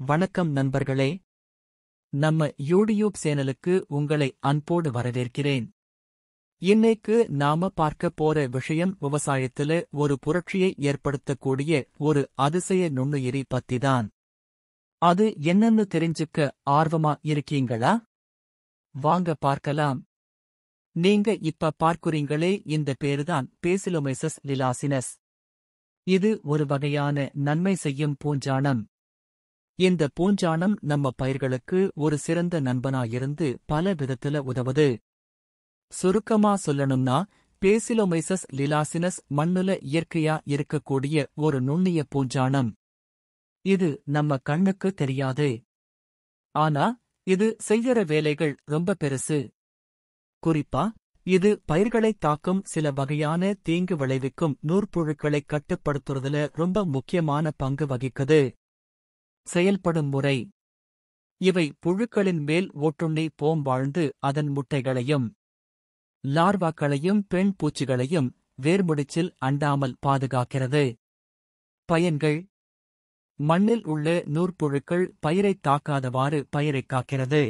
வணக்கம் நண்பர்களே. நம்ம யூடியூப் சேனலுக்கு உங்களை அன்போடு வரவேற்கிறேன். இன்னைக்கு நாம பார்க்க போற விஷயம் விவசாயத்துல ஒரு புரட்சியை ஏற்படுத்தக்கூடிய ஒரு அதிசய நுண்ணுயிரி பத்திதான். அது என்னன்னு தெரிஞ்சுக்க ஆர்வமா இருக்கீங்களா? வாங்க பார்க்கலாம். நீங்க இப்ப பார்க்குறீங்களே, இந்த பேருதான் பேசிலோமைசஸ் லிலாசினஸ். இது ஒரு வகையான நன்மை செய்யும் பூஞ்சானம். இந்த பூஞ்சானம் நம்ம பயிர்களுக்கு ஒரு சிறந்த நண்பனாயிருந்து பல விதத்துல உதவுது. சுருக்கமா சொல்லணும்னா, பேசிலோமைசஸ் லிலாசினஸ் மண்ணுல இயற்கையா இருக்கக்கூடிய ஒரு நுண்ணிய பூஞ்சானம். இது நம்ம கண்ணுக்கு தெரியாது. ஆனா இது செய்யற வேலைகள் ரொம்ப பெருசு. குறிப்பா இது பயிர்களைத் தாக்கும் சில வகையான தீங்கு விளைவிக்கும் நூற்புழுக்களைக் கட்டுப்படுத்துறதுல ரொம்ப முக்கியமான பங்கு வகிக்குது. செயல்படும் முறை: இவை புழுக்களின் மேல் ஒட்டுண்ணி போம் வாழ்ந்து அதன் முட்டைகளையும் லார்வாக்களையும் பெண் பூச்சிகளையும் வேர்முடிச்சில் அண்டாமல் பாதுகாக்கிறது. பயன்கள்: மண்ணில் உள்ள நூற்புழுக்கள் பயிரைத் தாக்காதவாறு பயிரைக் காக்கிறது.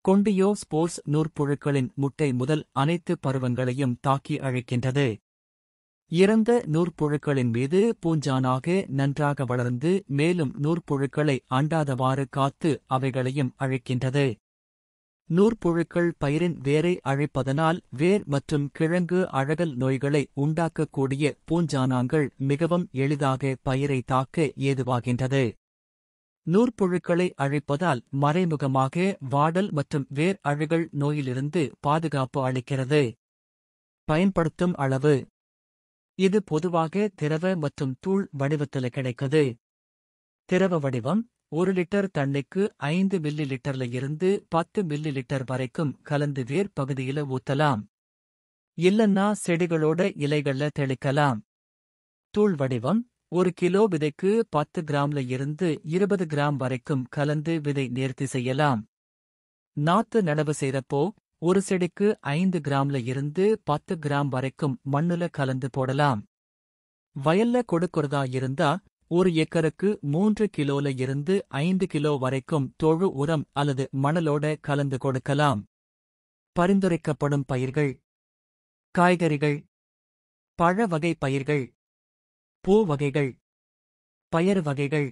கொண்டியோ ஸ்போர்ஸ் நூற்புழுக்களின் முட்டை முதல் அனைத்து பருவங்களையும் தாக்கி அழிக்கின்றது. இறந்த நூற்புழுக்களின் மீது பூஞ்சானாக நன்றாக வளர்ந்து மேலும் நூற்புழுக்களை அண்டாதவாறு காத்து அவைகளையும் அழிக்கின்றது. நூற்புழுக்கள் பயிரின் வேரை அழிப்பதனால் வேர் மற்றும் கிழங்கு அழகல் நோய்களை உண்டாக்கக்கூடிய பூஞ்சானாங்கள் மிகவும் எளிதாக பயிரை தாக்க ஏதுவாகின்றது. நூற்புழுக்களை அழிப்பதால் மறைமுகமாக வாடல் மற்றும் வேர் அழுகல் நோயிலிருந்து பாதுகாப்பு அளிக்கிறது. பயன்படுத்தும் அளவு: இது பொதுவாக திரவ மற்றும் தூள் வடிவத்தில் கிடைக்குது. திரவ வடிவம்: 1 லிட்டர் தண்ணிக்கு 5 மில்லி லிட்டர்ல இருந்து 10 மில்லி லிட்டர் வரைக்கும் கலந்து வேர் பகுதியில ஊத்தலாம். இல்லன்னா செடிகளோட இலைகள்ல தெளிக்கலாம். தூள் வடிவம்: 1 கிலோ விதைக்கு 10 கிராம்ல இருந்து 20 கிராம் வரைக்கும் கலந்து விதை நேர்த்தி செய்யலாம். நாத்து நடவு செய்றப்போ ஒரு செடிக்கு 5 கிராம்ல இருந்து 10 கிராம் வரைக்கும் மண்ணுல கலந்து போடலாம். வயல்ல கொடுக்கறதா இருந்தா 1 ஏக்கருக்கு 3 கிலோல இருந்து 5 கிலோ வரைக்கும் தொழு உரம் அல்லது மணலோட கலந்து கொடுக்கலாம். பரிந்துரைக்கப்படும் பயிர்கள்: காய்கறிகள், பழ வகை பயிர்கள், பூ வகைகள், பயறு வகைகள்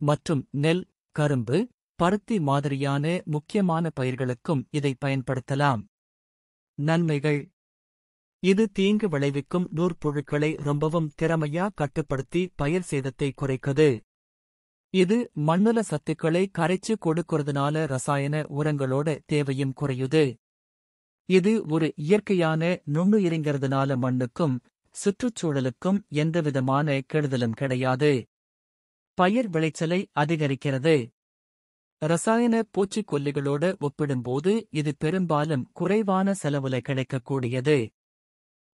மற்றும் நெல், கரும்பு, பருத்தி மாதிரியான முக்கியமான பயிர்களுக்கும் இதை பயன்படுத்தலாம். நன்மைகள்: இது தீங்கு விளைவிக்கும் நூற்புழுக்களை ரொம்பவும் திறமையா கட்டுப்படுத்தி பயிர் சேதத்தை குறைக்குது. இது மண்ணுல சத்துக்களை கரைச்சு கொடுக்கறதுனால ரசாயன உரங்களோட தேவையும் குறையுது. இது ஒரு இயற்கையான நுண்ணுயிரிங்கிறதுனால மண்ணுக்கும் சுற்றுச்சூழலுக்கும் எந்தவிதமான கெடுதலும் கிடையாது. பயிர் விளைச்சலை அதிகரிக்கிறது. ரசாயன பூச்சிக்கொல்லிகளோட ஒப்பிடும்போது இது பெரும்பாலும் குறைவான செலவுல கிடைக்கக்கூடியது.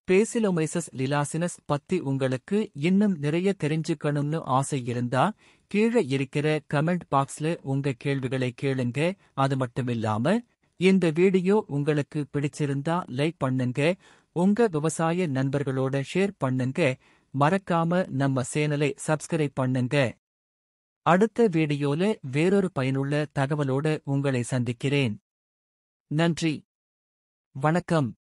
பேசிலோமைசஸ் லிலாசினஸ் பத்தி உங்களுக்கு இன்னும் நிறைய தெரிஞ்சுக்கணும்னு ஆசை இருந்தா கீழே இருக்கிற கமெண்ட் பாக்ஸ்ல உங்க கேள்விகளை கேளுங்க. அது மட்டுமில்லாம இந்த வீடியோ உங்களுக்கு பிடிச்சிருந்தா லைக் பண்ணுங்க, உங்க விவசாய நண்பர்களோட ஷேர் பண்ணுங்க, மறக்காம நம்ம சேனலை சப்ஸ்கிரைப் பண்ணுங்க. அடுத்த வீடியோல வேறொரு பயனுள்ள தகவலோட உங்களை சந்திக்கிறேன். நன்றி, வணக்கம்.